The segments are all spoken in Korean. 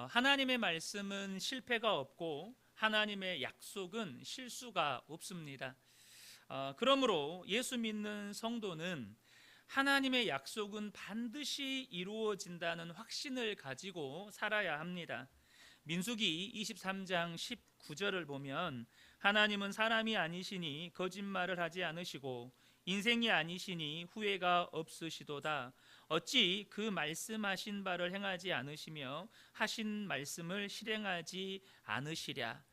하나님의 말씀은 실패가 없고 하나님의 약속은 실수가 없습니다. 그러므로 예수 믿는 성도는 하나님의 약속은 반드시 이루어진다는 확신을 가지고 살아야 합니다. 민수기 23장 19절을 보면 하나님은 사람이 아니시니 거짓말을 하지 않으시고 인생이 아니시니 후회가 없으시도다. 어찌 그 말씀하신 바를 행하지 않으시며 하신 말씀을 실행하지 않으시랴.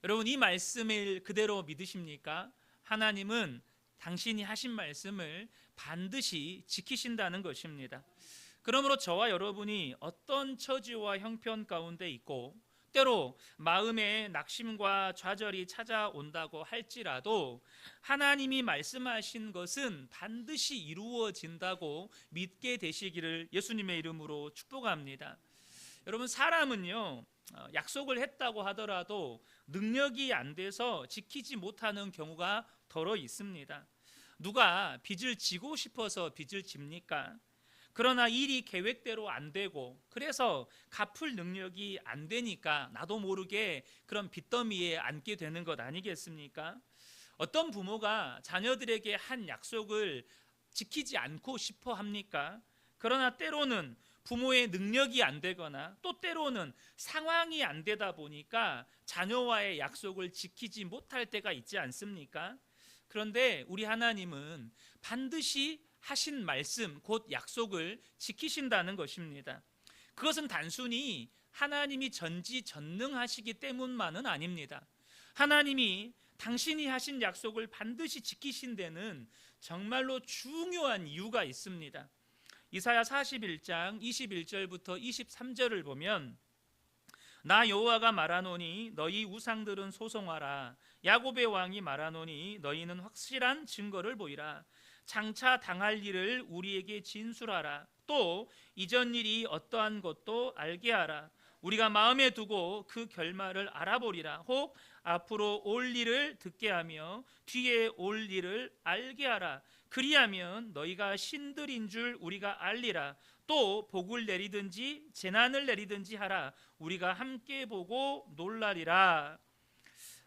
여러분, 이 말씀을 그대로 믿으십니까? 하나님은 당신이 하신 말씀을 반드시 지키신다는 것입니다. 그러므로 저와 여러분이 어떤 처지와 형편 가운데 있고 때로 마음에 낙심과 좌절이 찾아온다고 할지라도 하나님이 말씀하신 것은 반드시 이루어진다고 믿게 되시기를 예수님의 이름으로 축복합니다. 여러분, 사람은요, 약속을 했다고 하더라도 능력이 안 돼서 지키지 못하는 경우가 더러 있습니다. 누가 빚을 지고 싶어서 빚을 집니까? 그러나 일이 계획대로 안 되고 그래서 갚을 능력이 안 되니까 나도 모르게 그런 빚더미에 앉게 되는 것 아니겠습니까? 어떤 부모가 자녀들에게 한 약속을 지키지 않고 싶어 합니까? 그러나 때로는 부모의 능력이 안 되거나 또 때로는 상황이 안 되다 보니까 자녀와의 약속을 지키지 못할 때가 있지 않습니까? 그런데 우리 하나님은 반드시 하신 말씀, 곧 약속을 지키신다는 것입니다. 그것은 단순히 하나님이 전지전능하시기 때문만은 아닙니다. 하나님이 당신이 하신 약속을 반드시 지키신 데는 정말로 중요한 이유가 있습니다. 이사야 41장 21절부터 23절을 보면 나 여호와가 말하노니 너희 우상들은 소송하라. 야곱의 왕이 말하노니 너희는 확실한 증거를 보이라. 장차 당할 일을 우리에게 진술하라. 또 이전 일이 어떠한 것도 알게 하라. 우리가 마음에 두고 그 결말을 알아보리라. 혹 앞으로 올 일을 듣게 하며 뒤에 올 일을 알게 하라. 그리하면 너희가 신들인 줄 우리가 알리라. 또 복을 내리든지 재난을 내리든지 하라. 우리가 함께 보고 놀라리라.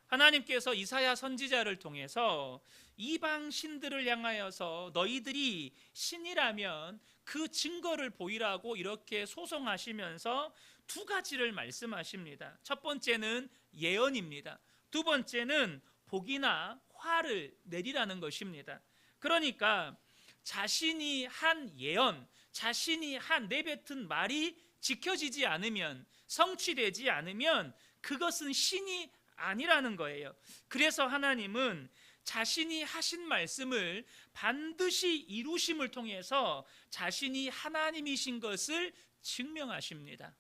하나님께서 이사야 선지자를 통해서 이방 신들을 향하여서 너희들이 신이라면 그 증거를 보이라고 이렇게 소송하시면서 두 가지를 말씀하십니다. 첫 번째는 예언입니다. 두 번째는 복이나 화를 내리라는 것입니다. 그러니까 자신이 한 예언, 자신이 한 내뱉은 말이 지켜지지 않으면, 성취되지 않으면 그것은 신이 아니라는 거예요. 그래서 하나님은 자신이 하신 말씀을 반드시 이루심을 통해서 자신이 하나님이신 것을 증명하십니다.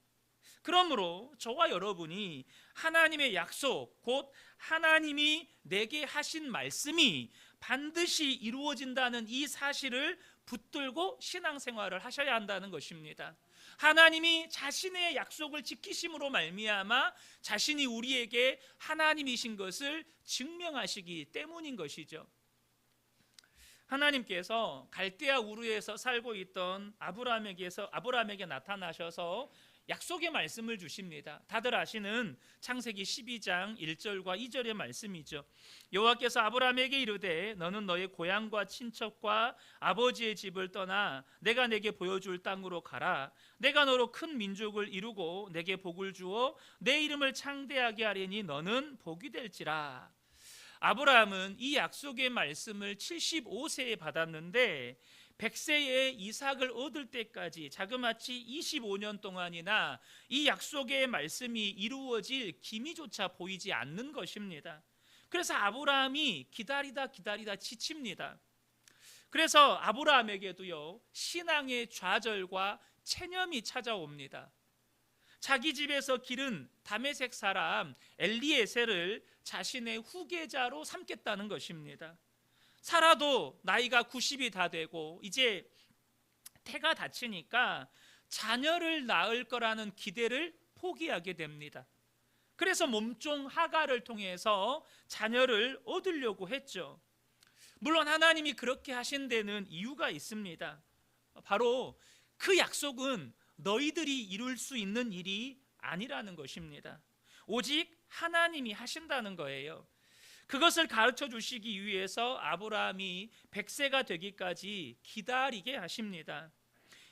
그러므로 저와 여러분이 하나님의 약속, 곧 하나님이 내게 하신 말씀이 반드시 이루어진다는 이 사실을 붙들고 신앙생활을 하셔야 한다는 것입니다. 하나님이 자신의 약속을 지키심으로 말미암아 자신이 우리에게 하나님이신 것을 증명하시기 때문인 것이죠. 하나님께서 갈대아 우르에서 살고 있던 아브라함에게 나타나셔서 약속의 말씀을 주십니다. 다들 아시는 창세기 12장 1절과 2절의 말씀이죠. 여호와께서 아브라함에게 이르되 너는 너의 고향과 친척과 아버지의 집을 떠나 내가 내게 보여줄 땅으로 가라. 내가 너로 큰 민족을 이루고 내게 복을 주어 내 이름을 창대하게 하리니 너는 복이 될지라. 아브라함은 이 약속의 말씀을 75세에 받았는데 100세에 이삭을 얻을 때까지 자그마치 25년 동안이나 이 약속의 말씀이 이루어질 기미조차 보이지 않는 것입니다. 그래서 아브라함이 기다리다 지칩니다. 그래서 아브라함에게도요, 신앙의 좌절과 체념이 찾아옵니다. 자기 집에서 기른 다메섹 사람 엘리에셀을 자신의 후계자로 삼겠다는 것입니다. 살아도 나이가 90이 다 되고 이제 태가 닫히니까 자녀를 낳을 거라는 기대를 포기하게 됩니다. 그래서 몸종 하가를 통해서 자녀를 얻으려고 했죠. 물론 하나님이 그렇게 하신 데는 이유가 있습니다. 바로 그 약속은 너희들이 이룰 수 있는 일이 아니라는 것입니다. 오직 하나님이 하신다는 거예요. 그것을 가르쳐 주시기 위해서 아브라함이 100세가 되기까지 기다리게 하십니다.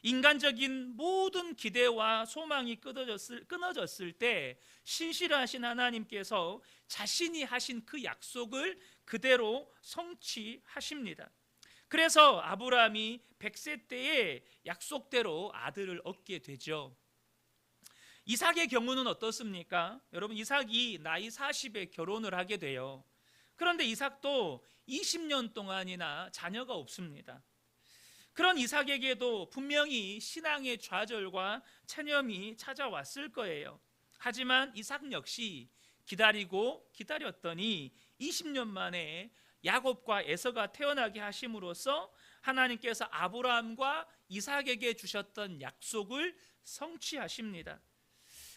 인간적인 모든 기대와 소망이 끊어졌을 때 신실하신 하나님께서 자신이 하신 그 약속을 그대로 성취하십니다. 그래서 아브라함이 100세 때에 약속대로 아들을 얻게 되죠. 이삭의 경우는 어떻습니까? 여러분, 이삭이 나이 40에 결혼을 하게 돼요. 그런데 이삭도 20년 동안이나 자녀가 없습니다. 그런 이삭에게도 분명히 신앙의 좌절과 체념이 찾아왔을 거예요. 하지만 이삭 역시 기다리고 기다렸더니 20년 만에 야곱과 에서가 태어나게 하심으로써 하나님께서 아브라함과 이삭에게 주셨던 약속을 성취하십니다.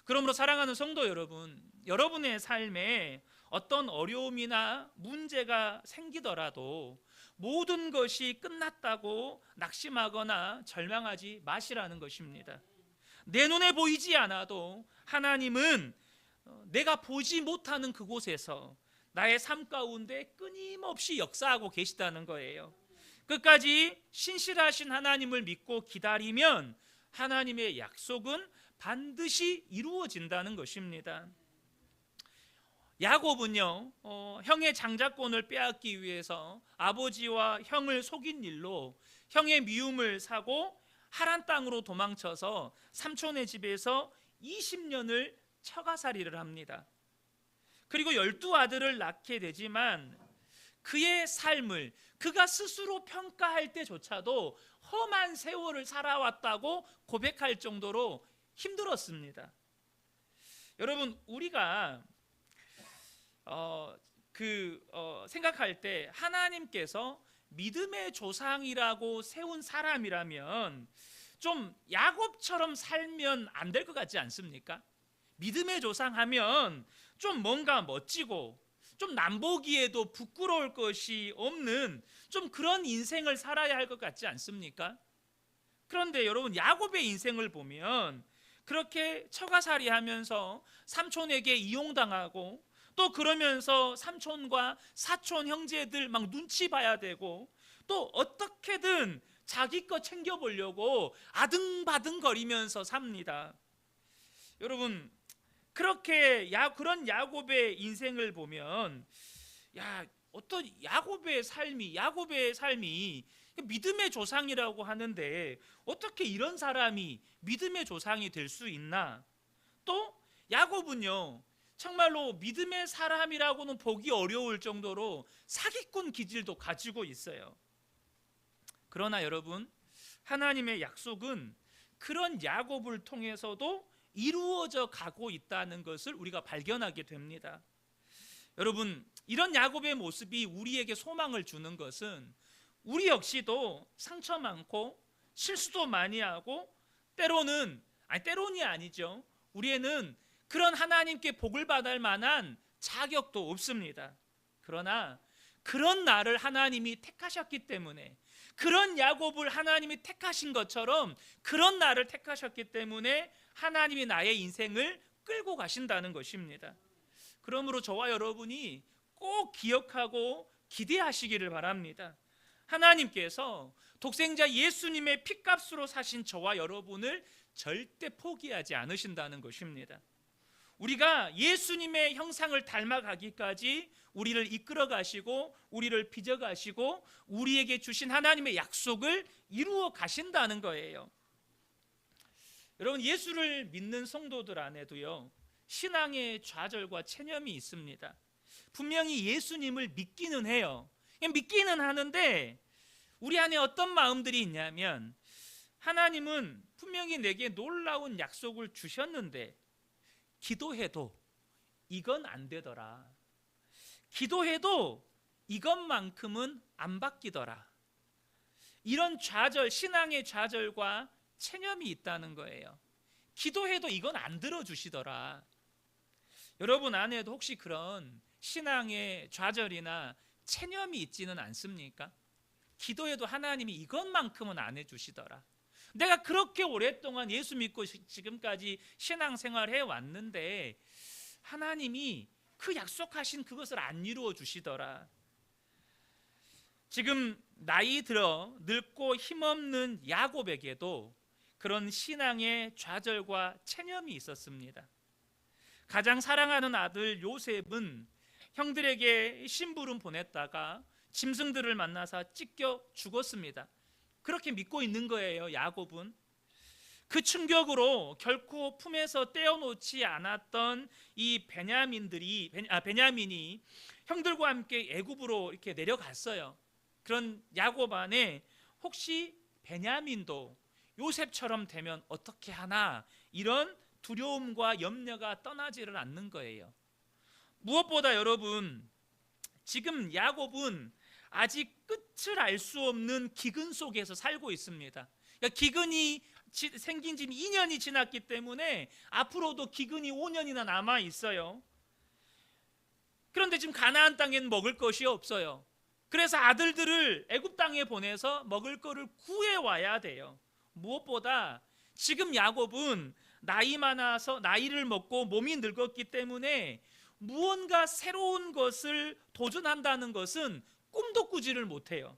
그러므로 사랑하는 성도 여러분, 여러분의 삶에 어떤 어려움이나 문제가 생기더라도 모든 것이 끝났다고 낙심하거나 절망하지 마시라는 것입니다. 내 눈에 보이지 않아도 하나님은 내가 보지 못하는 그곳에서 나의 삶 가운데 끊임없이 역사하고 계시다는 거예요. 끝까지 신실하신 하나님을 믿고 기다리면 하나님의 약속은 반드시 이루어진다는 것입니다. 야곱은요, 형의 장자권을 빼앗기 위해서 아버지와 형을 속인 일로 형의 미움을 사고 하란 땅으로 도망쳐서 삼촌의 집에서 20년을 처가살이를 합니다. 그리고 12아들을 낳게 되지만 그의 삶을 그가 스스로 평가할 때조차도 험한 세월을 살아왔다고 고백할 정도로 힘들었습니다. 여러분, 우리가 생각할 때 하나님께서 믿음의 조상이라고 세운 사람이라면 좀 야곱처럼 살면 안 될 것 같지 않습니까? 믿음의 조상하면 좀 뭔가 멋지고 좀 남보기에도 부끄러울 것이 없는 좀 그런 인생을 살아야 할 것 같지 않습니까? 그런데 여러분, 야곱의 인생을 보면 그렇게 처가살이 하면서 삼촌에게 이용당하고 또 그러면서 삼촌과 사촌 형제들 막 눈치 봐야 되고 또 어떻게든 자기 거 챙겨보려고 아등바등 거리면서 삽니다. 여러분, 그렇게 그런 야곱의 인생을 보면 어떤 야곱의 삶이 믿음의 조상이라고 하는데 어떻게 이런 사람이 믿음의 조상이 될 수 있나? 또 야곱은요, 정말로 믿음의 사람이라고는 보기 어려울 정도로 사기꾼 기질도 가지고 있어요. 그러나 여러분, 하나님의 약속은 그런 야곱을 통해서도 이루어져 가고 있다는 것을 우리가 발견하게 됩니다. 여러분, 이런 야곱의 모습이 우리에게 소망을 주는 것은 우리 역시도 상처 많고 실수도 많이 하고 때론이 아니죠. 우리에는 그런 하나님께 복을 받을 만한 자격도 없습니다. 그러나 그런 나를 하나님이 택하셨기 때문에, 그런 야곱을 하나님이 택하신 것처럼 그런 나를 택하셨기 때문에 하나님이 나의 인생을 끌고 가신다는 것입니다. 그러므로 저와 여러분이 꼭 기억하고 기대하시기를 바랍니다. 하나님께서 독생자 예수님의 피값으로 사신 저와 여러분을 절대 포기하지 않으신다는 것입니다. 우리가 예수님의 형상을 닮아가기까지 우리를 이끌어 가시고 우리를 빚어 가시고 우리에게 주신 하나님의 약속을 이루어 가신다는 거예요. 여러분, 예수를 믿는 성도들 안에도요, 신앙의 좌절과 체념이 있습니다. 분명히 예수님을 믿기는 해요. 믿기는 하는데 우리 안에 어떤 마음들이 있냐면, 하나님은 분명히 내게 놀라운 약속을 주셨는데 기도해도 이건 안 되더라. 기도해도 이것만큼은 안 바뀌더라. 이런 좌절, 신앙의 좌절과 체념이 있다는 거예요. 기도해도 이건 안 들어주시더라. 여러분 안에도 혹시 그런 신앙의 좌절이나 체념이 있지는 않습니까? 기도해도 하나님이 이것만큼은 안 해주시더라. 내가 그렇게 오랫동안 예수 믿고 지금까지 신앙생활 해왔는데 하나님이 그 약속하신 그것을 안 이루어 주시더라. 지금 나이 들어 늙고 힘없는 야곱에게도 그런 신앙의 좌절과 체념이 있었습니다. 가장 사랑하는 아들 요셉은 형들에게 심부름 보냈다가 짐승들을 만나서 찢겨 죽었습니다. 그렇게 믿고 있는 거예요. 야곱은 그 충격으로 결코 품에서 떼어놓지 않았던 이 베냐민이 형들과 함께 애굽으로 이렇게 내려갔어요. 그런 야곱 안에 혹시 베냐민도 요셉처럼 되면 어떻게 하나, 이런 두려움과 염려가 떠나지를 않는 거예요. 무엇보다 여러분, 지금 야곱은 아직 끝을 알 수 없는 기근 속에서 살고 있습니다. 그러니까 기근이 생긴 지 2년이 지났기 때문에 앞으로도 기근이 5년이나 남아 있어요. 그런데 지금 가나안 땅에는 먹을 것이 없어요. 그래서 아들들을 애굽 땅에 보내서 먹을 거를 구해 와야 돼요. 무엇보다 지금 야곱은 나이 많아서 나이를 먹고 몸이 늙었기 때문에 무언가 새로운 것을 도전한다는 것은 꿈도 꾸지를 못해요.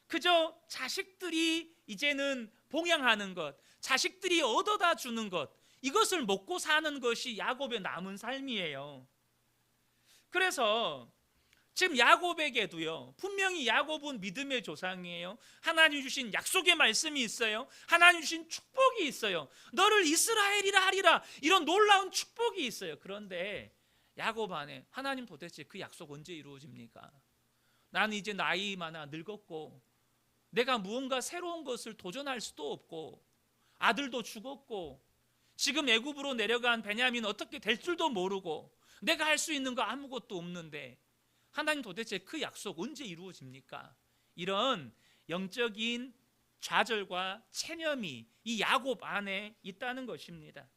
그저 자식들이 이제는 봉양하는 것, 자식들이 얻어다 주는 것, 이것을 먹고 사는 것이 야곱의 남은 삶이에요. 그래서 지금 야곱에게도요, 분명히 야곱은 믿음의 조상이에요. 하나님 주신 약속의 말씀이 있어요. 하나님 주신 축복이 있어요. 너를 이스라엘이라 하리라, 이런 놀라운 축복이 있어요. 그런데 야곱 안에 하나님 도대체 그 약속 언제 이루어집니까? 나는 이제 나이 많아 늙었고 내가 무언가 새로운 것을 도전할 수도 없고 아들도 죽었고 지금 애굽으로 내려간 베냐민 어떻게 될 줄도 모르고 내가 할 수 있는 거 아무것도 없는데 하나님 도대체 그 약속 언제 이루어집니까? 이런 영적인 좌절과 체념이 이 야곱 안에 있다는 것입니다.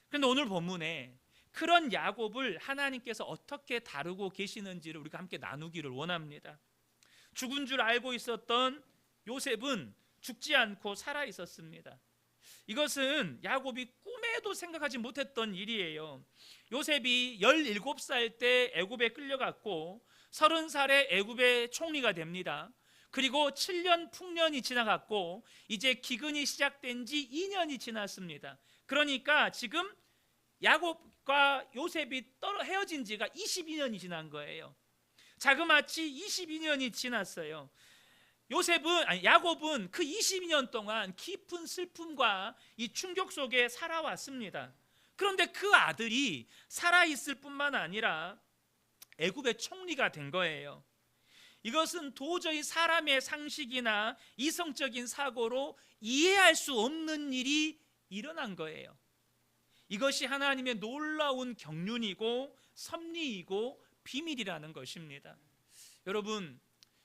그런데 오늘 본문에 그런 야곱을 하나님께서 어떻게 다루고 계시는지를 우리가 함께 나누기를 원합니다. 죽은 줄 알고 있었던 요셉은 죽지 않고 살아 있었습니다. 이것은 야곱이 꿈에도 생각하지 못했던 일이에요. 요셉이 17살 때 애굽에 끌려갔고 30살에 애굽의 총리가 됩니다. 그리고 7년 풍년이 지나갔고 이제 기근이 시작된 지 2년이 지났습니다. 그러니까 지금 야곱과 요셉이 헤어진 지가 22년이 지난 거예요. 자그마치 22년이 지났어요. 야곱은 그 22년 동안 깊은 슬픔과 이 충격 속에 살아왔습니다. 그런데 그 아들이 살아있을 뿐만 아니라 애굽의 총리가 된 거예요. 이것은 도저히 사람의 상식이나 이성적인 사고로 이해할 수 없는 일이 일어난 거예요. 이것이 하나님의 놀라운 경륜이고 섭리이고 비밀이라는 것입니다.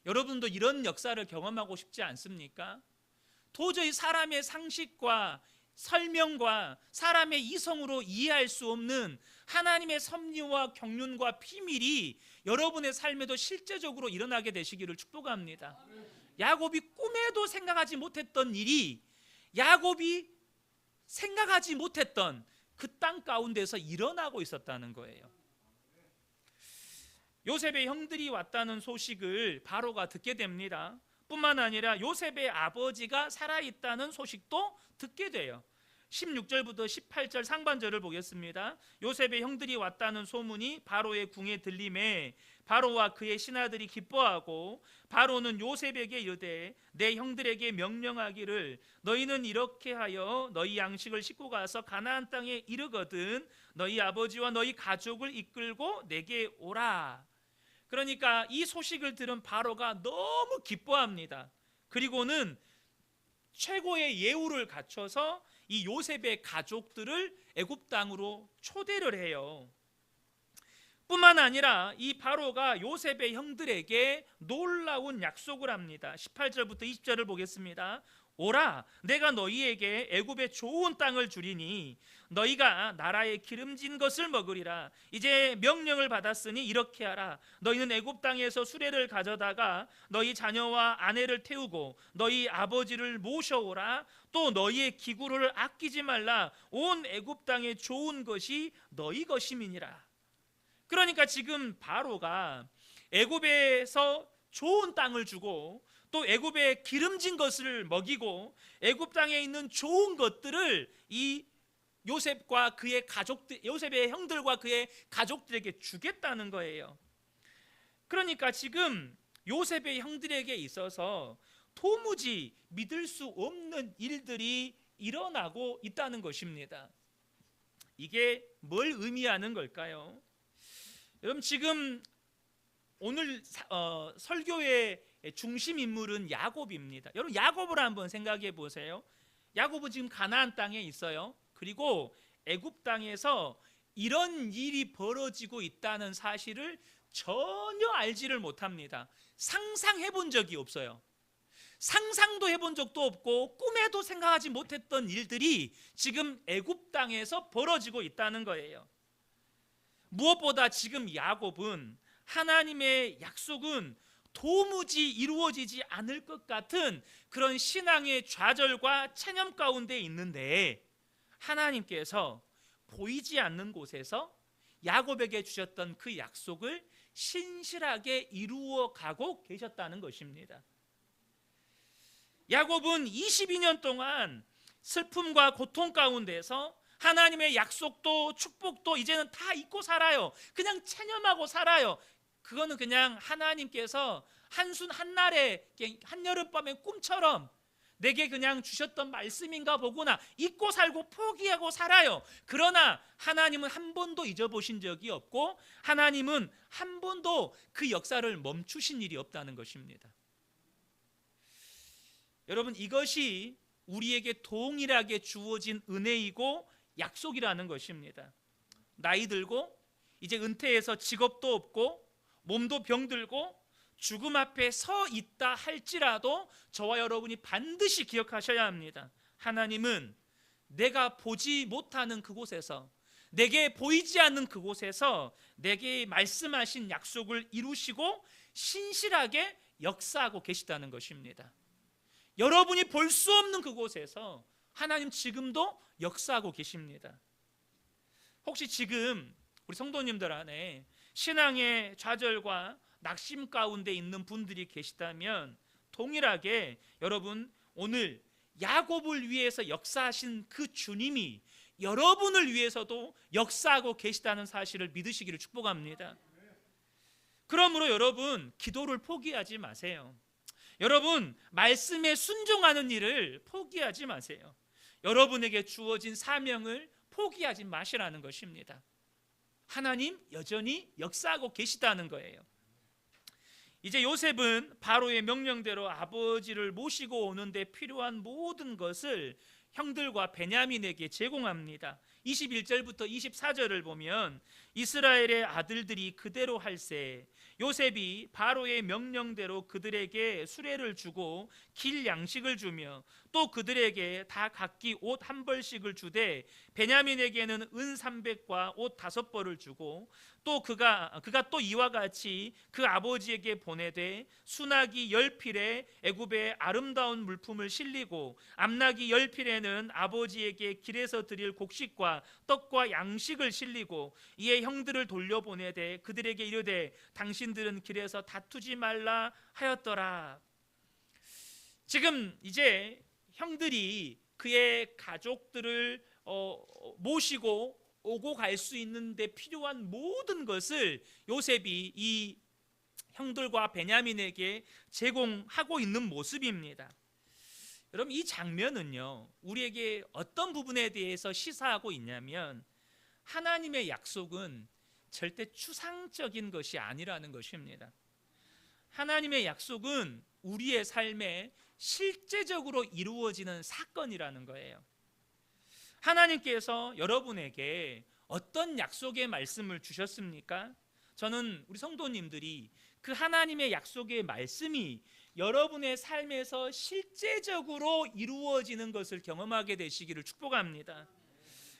여러분도 이런 역사를 경험하고 싶지 않습니까? 도저히 사람의 상식과 설명과 사람의 이성으로 이해할 수 없는 하나님의 섭리와 경륜과 비밀이 여러분의 삶에도 실제적으로 일어나게 되시기를 축복합니다. 야곱이 꿈에도 생각하지 못했던 일이 야곱이 생각하지 못했던 그 땅 가운데서 일어나고 있었다는 거예요. 요셉의 형들이 왔다는 소식을 바로가 듣게 됩니다. 뿐만 아니라 요셉의 아버지가 살아있다는 소식도 듣게 돼요. 16절부터 18절 상반절을 보겠습니다. 요셉의 형들이 왔다는 소문이 바로의 궁에 들림에 바로와 그의 신하들이 기뻐하고 바로는 요셉에게 이르되 내 형들에게 명령하기를 너희는 이렇게 하여 너희 양식을 싣고 가서 가나안 땅에 이르거든 너희 아버지와 너희 가족을 이끌고 내게 오라. 그러니까 이 소식을 들은 바로가 너무 기뻐합니다. 그리고는 최고의 예우를 갖춰서 이 요셉의 가족들을 애굽 땅으로 초대를 해요. 뿐만 아니라 이 바로가 요셉의 형들에게 놀라운 약속을 합니다. 18절부터 20절을 보겠습니다. 오라, 내가 너희에게 애굽의 좋은 땅을 주리니 너희가 나라의 기름진 것을 먹으리라. 이제 명령을 받았으니 이렇게 하라. 너희는 애굽 땅에서 수레를 가져다가 너희 자녀와 아내를 태우고 너희 아버지를 모셔오라. 또 너희의 기구를 아끼지 말라. 온 애굽 땅의 좋은 것이 너희 것임이니라. 그러니까 지금 바로가 애굽에서 좋은 땅을 주고 또 애굽의 기름진 것을 먹이고 애굽 땅에 있는 좋은 것들을 이 요셉과 그의 가족들, 요셉의 형들과 그의 가족들에게 주겠다는 거예요. 그러니까 지금 요셉의 형들에게 있어서 도무지 믿을 수 없는 일들이 일어나고 있다는 것입니다. 이게 뭘 의미하는 걸까요? 여러분, 지금 오늘 설교의 중심 인물은 야곱입니다. 여러분, 야곱을 한번 생각해 보세요. 야곱은 지금 가나안 땅에 있어요. 그리고 애굽 땅에서 이런 일이 벌어지고 있다는 사실을 전혀 알지를 못합니다. 상상해 본 적이 없어요. 상상도 해본 적도 없고 꿈에도 생각하지 못했던 일들이 지금 애굽 땅에서 벌어지고 있다는 거예요. 무엇보다 지금 야곱은 하나님의 약속은 도무지 이루어지지 않을 것 같은 그런 신앙의 좌절과 체념 가운데 있는데, 하나님께서 보이지 않는 곳에서 야곱에게 주셨던 그 약속을 신실하게 이루어 가고 계셨다는 것입니다. 야곱은 22년 동안 슬픔과 고통 가운데서 하나님의 약속도 축복도 이제는 다 잊고 살아요. 그냥 체념하고 살아요. 그거는 그냥 하나님께서 한순 한날에 한여름밤의 꿈처럼 내게 그냥 주셨던 말씀인가 보구나 잊고 살고 포기하고 살아요. 그러나 하나님은 한 번도 잊어보신 적이 없고 하나님은 한 번도 그 역사를 멈추신 일이 없다는 것입니다. 여러분, 이것이 우리에게 동일하게 주어진 은혜이고 약속이라는 것입니다. 나이 들고 이제 은퇴해서 직업도 없고 몸도 병들고 죽음 앞에 서 있다 할지라도 저와 여러분이 반드시 기억하셔야 합니다. 하나님은 내가 보지 못하는 그곳에서, 내게 보이지 않는 그곳에서 내게 말씀하신 약속을 이루시고 신실하게 역사하고 계시다는 것입니다. 여러분이 볼 수 없는 그곳에서 하나님 지금도 역사하고 계십니다. 혹시 지금 우리 성도님들 안에 신앙의 좌절과 낙심 가운데 있는 분들이 계시다면 동일하게 여러분, 오늘 야곱을 위해서 역사하신 그 주님이 여러분을 위해서도 역사하고 계시다는 사실을 믿으시기를 축복합니다. 그러므로 여러분, 기도를 포기하지 마세요. 여러분, 말씀에 순종하는 일을 포기하지 마세요. 여러분에게 주어진 사명을 포기하지 마시라는 것입니다. 하나님 여전히 역사하고 계시다는 거예요. 이제 요셉은 바로의 명령대로 아버지를 모시고 오는데 필요한 모든 것을 형들과 베냐민에게 제공합니다. 21절부터 24절을 보면 이스라엘의 아들들이 그대로 할세 요셉이 바로의 명령대로 그들에게 수레를 주고 길 양식을 주며 또 그들에게 다 각기 옷 한 벌씩을 주되 베냐민에게는 은 300과 옷 5벌을 주고 또 그가 또 이와 같이 그 아버지에게 보내되 수나기 10필에 애굽의 아름다운 물품을 실리고 암나기 10필에는 아버지에게 길에서 드릴 곡식과 떡과 양식을 실리고 이에 형들을 돌려보내되 그들에게 이르되 당신들은 길에서 다투지 말라 하였더라. 지금 이제 형들이 그의 가족들을 모시고 오고 갈 수 있는데 필요한 모든 것을 요셉이 이 형들과 베냐민에게 제공하고 있는 모습입니다. 여러분, 이 장면은요, 우리에게 어떤 부분에 대해서 시사하고 있냐면 하나님의 약속은 절대 추상적인 것이 아니라는 것입니다. 하나님의 약속은 우리의 삶에 실제적으로 이루어지는 사건이라는 거예요. 하나님께서 여러분에게 어떤 약속의 말씀을 주셨습니까? 저는 우리 성도님들이 그 하나님의 약속의 말씀이 여러분의 삶에서 실제적으로 이루어지는 것을 경험하게 되시기를 축복합니다.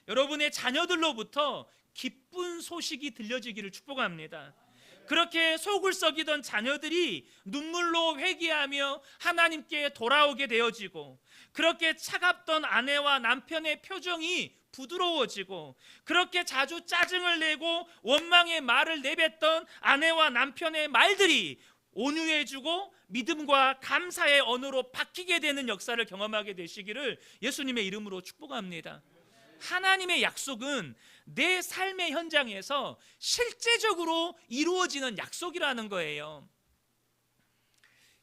여러분의 자녀들로부터 기쁜 소식이 들려지기를 축복합니다. 그렇게 속을 썩이던 자녀들이 눈물로 회개하며 하나님께 돌아오게 되어지고, 그렇게 차갑던 아내와 남편의 표정이 부드러워지고, 그렇게 자주 짜증을 내고 원망의 말을 내뱉던 아내와 남편의 말들이 온유해지고 믿음과 감사의 언어로 바뀌게 되는 역사를 경험하게 되시기를 예수님의 이름으로 축복합니다. 하나님의 약속은 내 삶의 현장에서 실제적으로 이루어지는 약속이라는 거예요.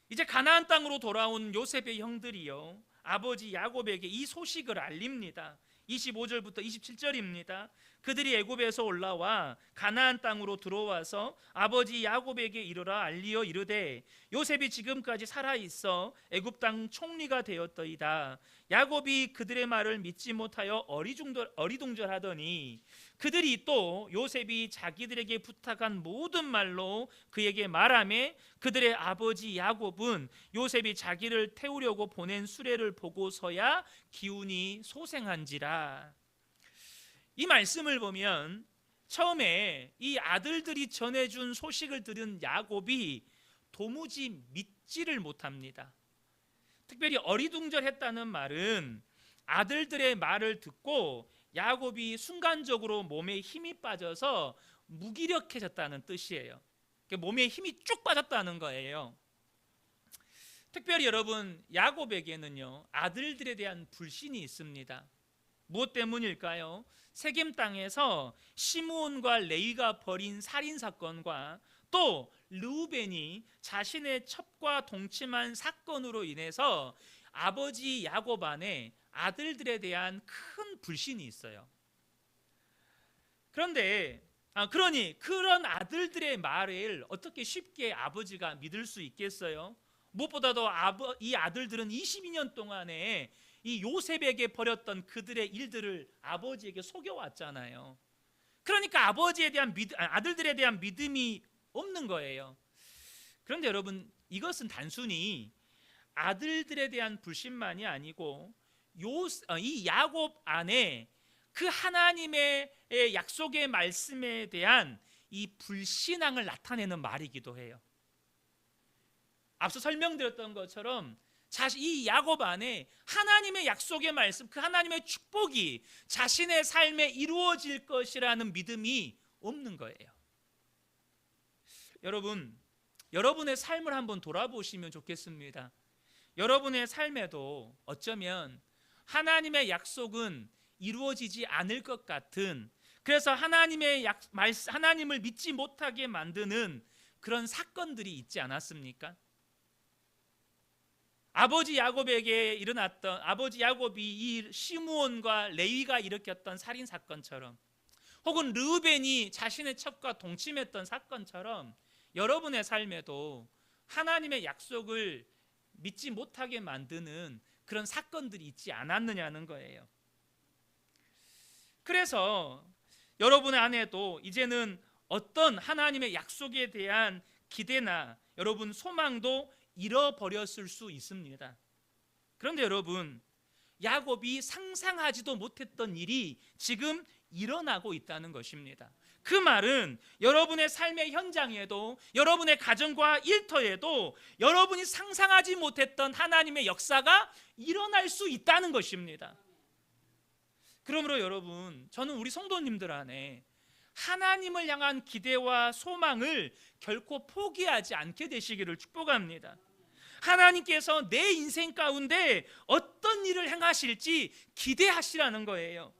이제 가나안 땅으로 돌아온 요셉의 형들이요, 아버지 야곱에게 이 소식을 알립니다. 25절부터 27절입니다. 그들이 애굽에서 올라와 가나안 땅으로 들어와서 아버지 야곱에게 이르라 알리어 이르되 요셉이 지금까지 살아 있어 애굽 땅 총리가 되었더이다. 야곱이 그들의 말을 믿지 못하여 어리둥절하더니 그들이 또 요셉이 자기들에게 부탁한 모든 말로 그에게 말하매 그들의 아버지 야곱은 요셉이 자기를 태우려고 보낸 수레를 보고서야 기운이 소생한지라. 이 말씀을 보면 처음에 이 아들들이 전해준 소식을 들은 야곱이 도무지 믿지를 못합니다. 특별히 어리둥절했다는 말은 아들들의 말을 듣고 야곱이 순간적으로 몸에 힘이 빠져서 무기력해졌다는 뜻이에요. 몸에 힘이 쭉 빠졌다는 거예요. 특별히 여러분, 야곱에게는요 아들들에 대한 불신이 있습니다. 무엇 때문일까요? 세겜 땅에서 시므온과 레위가 벌인 살인 사건과 또 르우벤이 자신의 첩과 동침한 사건으로 인해서 아버지 야곱 안에 아들들에 대한 큰 불신이 있어요. 그러니 그런 아들들의 말을 어떻게 쉽게 아버지가 믿을 수 있겠어요? 무엇보다도 이 아들들은 22년 동안에 이 요셉에게 벌였던 그들의 일들을 아버지에게 속여왔잖아요. 그러니까 아들들에 대한 믿음이 없는 거예요. 그런데 여러분, 이것은 단순히 아들들에 대한 불신만이 아니고 이 야곱 안에 그 하나님의 약속의 말씀에 대한 이 불신앙을 나타내는 말이기도 해요. 앞서 설명드렸던 것처럼 이 야곱 안에 하나님의 약속의 말씀, 그 하나님의 축복이 자신의 삶에 이루어질 것이라는 믿음이 없는 거예요. 여러분, 여러분의 삶을 한번 돌아보시면 좋겠습니다. 여러분의 삶에도 어쩌면 하나님의 약속은 이루어지지 않을 것 같은, 그래서 하나님을 믿지 못하게 만드는 그런 사건들이 있지 않았습니까? 아버지 야곱이 이 시므온과 레위가 일으켰던 살인 사건처럼, 혹은 르우벤이 자신의 첩과 동침했던 사건처럼 여러분의 삶에도 하나님의 약속을 믿지 못하게 만드는 그런 사건들이 있지 않았느냐는 거예요. 그래서 여러분 안에도 이제는 어떤 하나님의 약속에 대한 기대나 여러분 소망도 잃어버렸을 수 있습니다. 그런데 여러분, 야곱이 상상하지도 못했던 일이 지금 일어나고 있다는 것입니다. 그 말은 여러분의 삶의 현장에도, 여러분의 가정과 일터에도 여러분이 상상하지 못했던 하나님의 역사가 일어날 수 있다는 것입니다. 그러므로 여러분, 저는 우리 성도님들 안에 하나님을 향한 기대와 소망을 결코 포기하지 않게 되시기를 축복합니다. 하나님께서 내 인생 가운데 어떤 일을 행하실지 기대하시라는 거예요.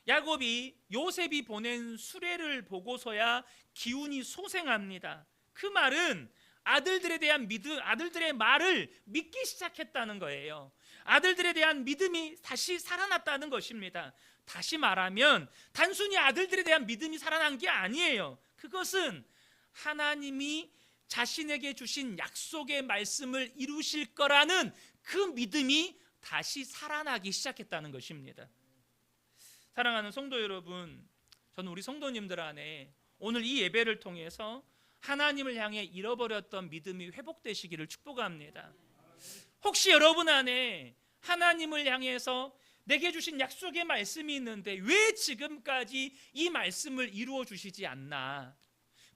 야곱이 요셉이 보낸 수레를 보고서야 기운이 소생합니다. 그 말은 아들들의 말을 믿기 시작했다는 거예요. 아들들에 대한 믿음이 다시 살아났다는 것입니다. 다시 말하면 단순히 아들들에 대한 믿음이 살아난 게 아니에요. 그것은 하나님이 자신에게 주신 약속의 말씀을 이루실 거라는 그 믿음이 다시 살아나기 시작했다는 것입니다. 사랑하는 성도 여러분, 저는 우리 성도님들 안에 오늘 이 예배를 통해서 하나님을 향해 잃어버렸던 믿음이 회복되시기를 축복합니다. 혹시 여러분 안에 하나님을 향해서 내게 주신 약속의 말씀이 있는데 왜 지금까지 이 말씀을 이루어 주시지 않나,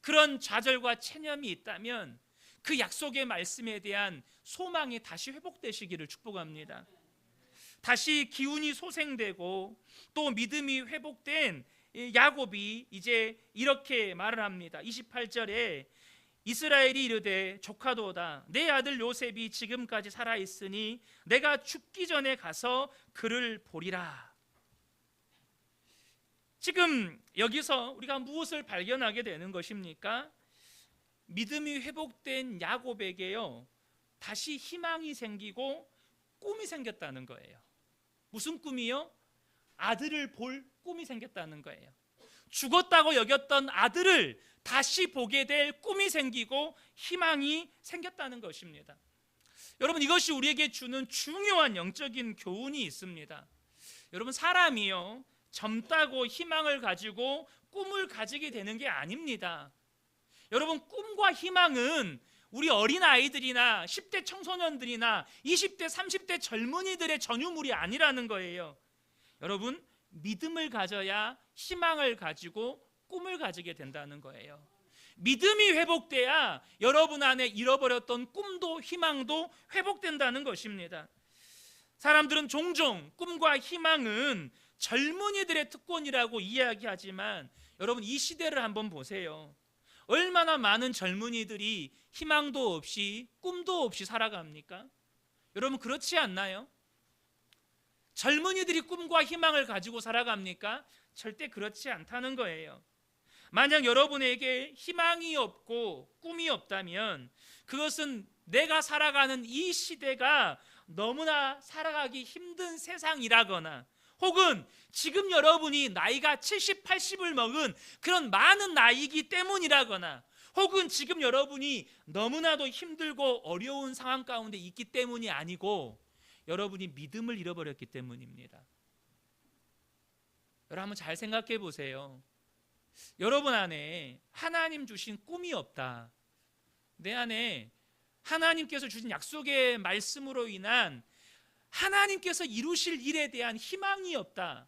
그런 좌절과 체념이 있다면 그 약속의 말씀에 대한 소망이 다시 회복되시기를 축복합니다. 다시 기운이 소생되고 또 믿음이 회복된 야곱이 이제 이렇게 말을 합니다. 28절에 이스라엘이 이르되 조카도다, 내 아들 요셉이 지금까지 살아있으니 내가 죽기 전에 가서 그를 보리라. 지금 여기서 우리가 무엇을 발견하게 되는 것입니까? 믿음이 회복된 야곱에게요, 다시 희망이 생기고 꿈이 생겼다는 거예요. 무슨 꿈이요? 아들을 볼 꿈이 생겼다는 거예요. 죽었다고 여겼던 아들을 다시 보게 될 꿈이 생기고 희망이 생겼다는 것입니다. 여러분, 이것이 우리에게 주는 중요한 영적인 교훈이 있습니다. 여러분, 사람이요, 젊다고 희망을 가지고 꿈을 가지게 되는 게 아닙니다. 여러분, 꿈과 희망은 우리 어린아이들이나 10대 청소년들이나 20대 30대 젊은이들의 전유물이 아니라는 거예요. 여러분, 믿음을 가져야 희망을 가지고 꿈을 가지게 된다는 거예요. 믿음이 회복돼야 여러분 안에 잃어버렸던 꿈도 희망도 회복된다는 것입니다. 사람들은 종종 꿈과 희망은 젊은이들의 특권이라고 이야기하지만 여러분, 이 시대를 한번 보세요. 얼마나 많은 젊은이들이 희망도 없이 꿈도 없이 살아갑니까? 여러분, 그렇지 않나요? 젊은이들이 꿈과 희망을 가지고 살아갑니까? 절대 그렇지 않다는 거예요. 만약 여러분에게 희망이 없고 꿈이 없다면 그것은 내가 살아가는 이 시대가 너무나 살아가기 힘든 세상이라거나, 혹은 지금 여러분이 나이가 70, 80을 먹은 그런 많은 나이이기 때문이라거나, 혹은 지금 여러분이 너무나도 힘들고 어려운 상황 가운데 있기 때문이 아니고 여러분이 믿음을 잃어버렸기 때문입니다. 여러분, 한번 잘 생각해 보세요. 여러분 안에 하나님 주신 꿈이 없다, 내 안에 하나님께서 주신 약속의 말씀으로 인한 하나님께서 이루실 일에 대한 희망이 없다,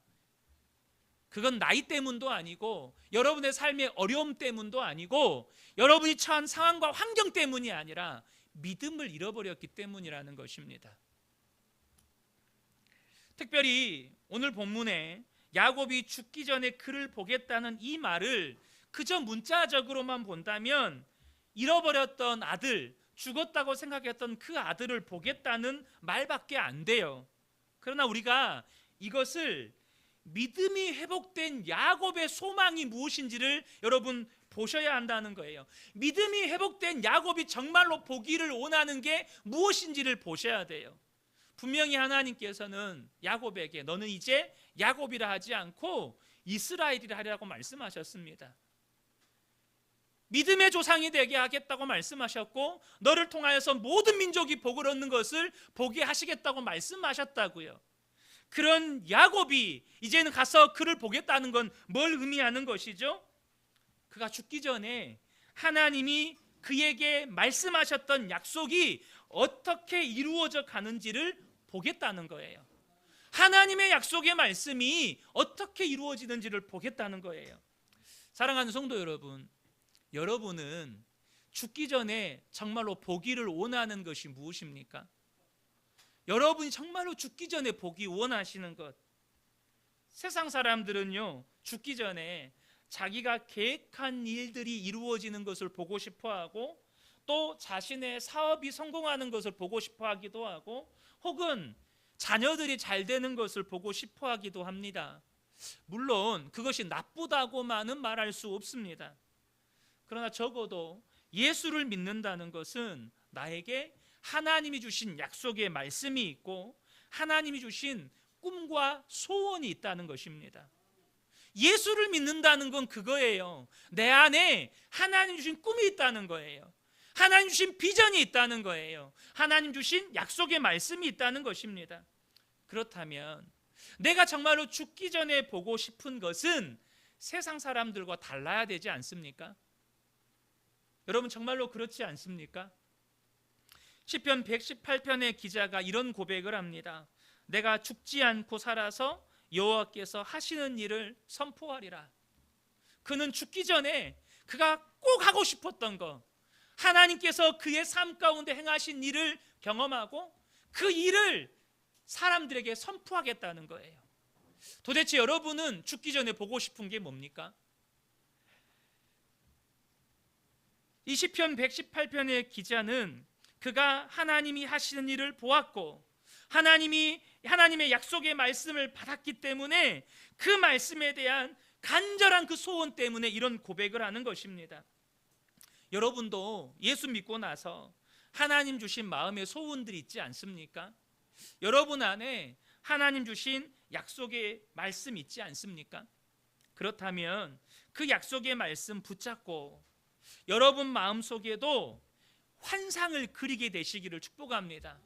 그건 나이 때문도 아니고 여러분의 삶의 어려움 때문도 아니고 여러분이 처한 상황과 환경 때문이 아니라 믿음을 잃어버렸기 때문이라는 것입니다. 특별히 오늘 본문에 야곱이 죽기 전에 그를 보겠다는 이 말을 그저 문자적으로만 본다면 잃어버렸던 아들, 죽었다고 생각했던 그 아들을 보겠다는 말밖에 안 돼요. 그러나 우리가 이것을 믿음이 회복된 야곱의 소망이 무엇인지를 여러분 보셔야 한다는 거예요. 믿음이 회복된 야곱이 정말로 보기를 원하는 게 무엇인지를 보셔야 돼요. 분명히 하나님께서는 야곱에게 너는 이제 야곱이라 하지 않고 이스라엘이라 하라고 말씀하셨습니다. 믿음의 조상이 되게 하겠다고 말씀하셨고 너를 통하여서 모든 민족이 복을 얻는 것을 보게 하시겠다고 말씀하셨다고요. 그런 야곱이 이제는 가서 그를 보겠다는 건 뭘 의미하는 것이죠? 그가 죽기 전에 하나님이 그에게 말씀하셨던 약속이 어떻게 이루어져 가는지를 보겠다는 거예요. 하나님의 약속의 말씀이 어떻게 이루어지는지를 보겠다는 거예요. 사랑하는 성도 여러분, 여러분은 죽기 전에 정말로 보기를 원하는 것이 무엇입니까? 여러분이 정말로 죽기 전에 보기 원하시는 것. 세상 사람들은요, 죽기 전에 자기가 계획한 일들이 이루어지는 것을 보고 싶어하고 또 자신의 사업이 성공하는 것을 보고 싶어하기도 하고 혹은 자녀들이 잘 되는 것을 보고 싶어하기도 합니다. 물론 그것이 나쁘다고만은 말할 수 없습니다. 그러나 적어도 예수를 믿는다는 것은 나에게 하나님이 주신 약속의 말씀이 있고 하나님이 주신 꿈과 소원이 있다는 것입니다. 예수를 믿는다는 건 그거예요. 내 안에 하나님 주신 꿈이 있다는 거예요. 하나님 주신 비전이 있다는 거예요. 하나님 주신 약속의 말씀이 있다는 것입니다. 그렇다면 내가 정말로 죽기 전에 보고 싶은 것은 세상 사람들과 달라야 되지 않습니까? 여러분 정말로 그렇지 않습니까? 시편 118편의 기자가 이런 고백을 합니다. 내가 죽지 않고 살아서 여호와께서 하시는 일을 선포하리라. 그는 죽기 전에 그가 꼭 하고 싶었던 것, 하나님께서 그의 삶 가운데 행하신 일을 경험하고 그 일을 사람들에게 선포하겠다는 거예요. 도대체 여러분은 죽기 전에 보고 싶은 게 뭡니까? 이 시편 118편의 기자는 그가 하나님이 하시는 일을 보았고 하나님의 약속의 말씀을 받았기 때문에 그 말씀에 대한 간절한 그 소원 때문에 이런 고백을 하는 것입니다. 여러분도 예수 믿고 나서 하나님 주신 마음의 소원들이 있지 않습니까? 여러분 안에 하나님 주신 약속의 말씀 있지 않습니까? 그렇다면 그 약속의 말씀 붙잡고 여러분 마음속에도 환상을 그리게 되시기를 축복합니다.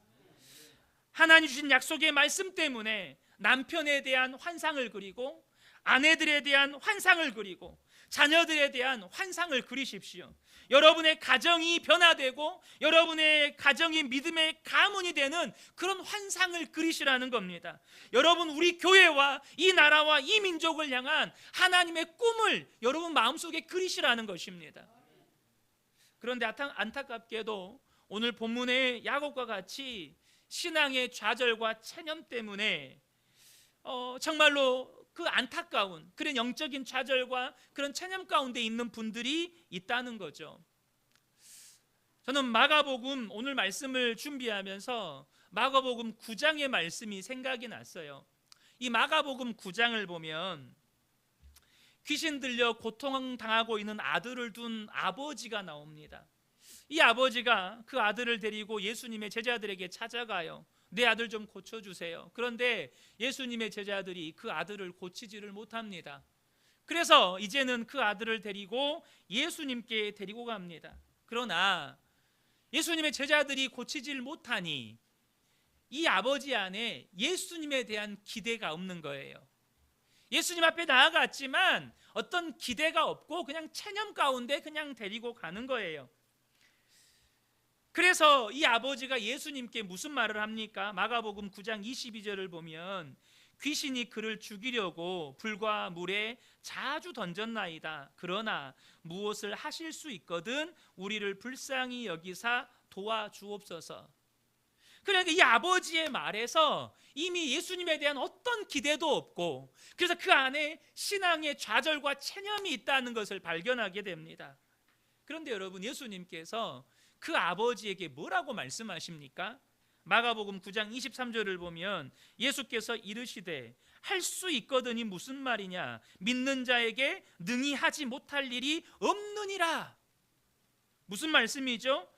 하나님 주신 약속의 말씀 때문에 남편에 대한 환상을 그리고 아내들에 대한 환상을 그리고 자녀들에 대한 환상을 그리십시오. 여러분의 가정이 변화되고 여러분의 가정이 믿음의 가문이 되는 그런 환상을 그리시라는 겁니다. 여러분, 우리 교회와 이 나라와 이 민족을 향한 하나님의 꿈을 여러분 마음속에 그리시라는 것입니다. 그런데 안타깝게도 오늘 본문의 야곱과 같이 신앙의 좌절과 체념 때문에 정말로 그 안타까운 그런 영적인 좌절과 그런 체념 가운데 있는 분들이 있다는 거죠. 저는 마가복음 오늘 말씀을 준비하면서 마가복음 9장의 말씀이 생각이 났어요. 이 마가복음 9장을 보면 귀신 들려 고통당하고 있는 아들을 둔 아버지가 나옵니다. 이 아버지가 그 아들을 데리고 예수님의 제자들에게 찾아가요. 내 아들 좀 고쳐주세요. 그런데 예수님의 제자들이 그 아들을 고치지를 못합니다. 그래서 이제는 그 아들을 데리고 예수님께 데리고 갑니다. 그러나 예수님의 제자들이 고치지를 못하니 이 아버지 안에 예수님에 대한 기대가 없는 거예요. 예수님 앞에 나아갔지만 어떤 기대가 없고 그냥 체념 가운데 그냥 데리고 가는 거예요. 그래서 이 아버지가 예수님께 무슨 말을 합니까? 마가복음 9장 22절을 보면 귀신이 그를 죽이려고 불과 물에 자주 던졌나이다. 그러나 무엇을 하실 수 있거든 우리를 불쌍히 여기사 도와주옵소서. 그러니까 이 아버지의 말에서 이미 예수님에 대한 어떤 기대도 없고 그래서 그 안에 신앙의 좌절과 체념이 있다는 것을 발견하게 됩니다. 그런데 여러분, 예수님께서 그 아버지에게 뭐라고 말씀하십니까? 마가복음 9장 23절을 보면 예수께서 이르시되 할 수 있거든이 무슨 말이냐? 믿는 자에게 능히 하지 못할 일이 없느니라. 무슨 말씀이죠?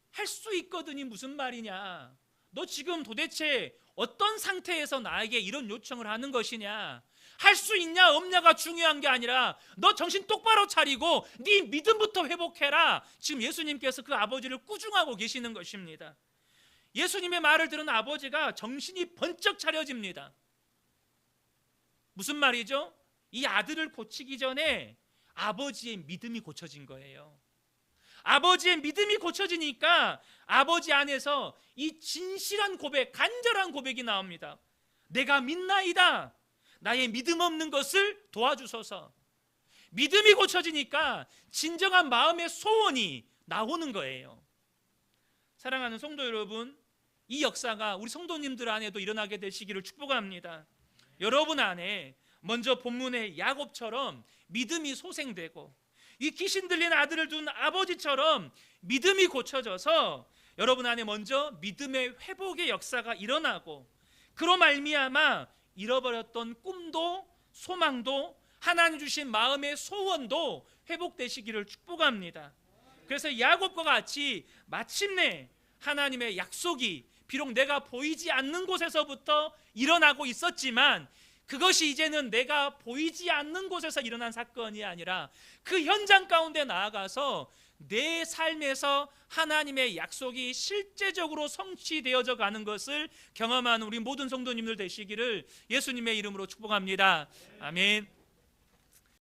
할 수 있거든이 무슨 말이냐? 너 지금 도대체 어떤 상태에서 나에게 이런 요청을 하는 것이냐? 할 수 있냐 없냐가 중요한 게 아니라 너 정신 똑바로 차리고 네 믿음부터 회복해라. 지금 예수님께서 그 아버지를 꾸중하고 계시는 것입니다. 예수님의 말을 들은 아버지가 정신이 번쩍 차려집니다. 무슨 말이죠? 이 아들을 고치기 전에 아버지의 믿음이 고쳐진 거예요. 아버지의 믿음이 고쳐지니까 아버지 안에서 이 진실한 고백, 간절한 고백이 나옵니다. 내가 믿나이다. 나의 믿음 없는 것을 도와주소서. 믿음이 고쳐지니까 진정한 마음의 소원이 나오는 거예요. 사랑하는 성도 여러분, 이 역사가 우리 성도님들 안에도 일어나게 되시기를 축복합니다. 여러분 안에 먼저 본문의 야곱처럼 믿음이 소생되고 이 귀신 들린 아들을 둔 아버지처럼 믿음이 고쳐져서 여러분 안에 먼저 믿음의 회복의 역사가 일어나고 그로 말미암아 잃어버렸던 꿈도 소망도 하나님 주신 마음의 소원도 회복되시기를 축복합니다. 그래서 야곱과 같이 마침내 하나님의 약속이 비록 내가 보이지 않는 곳에서부터 일어나고 있었지만 그것이 이제는 내가 보이지 않는 곳에서 일어난 사건이 아니라 그 현장 가운데 나아가서 내 삶에서 하나님의 약속이 실제적으로 성취되어져 가는 것을 경험하는 우리 모든 성도님들 되시기를 예수님의 이름으로 축복합니다. 아멘.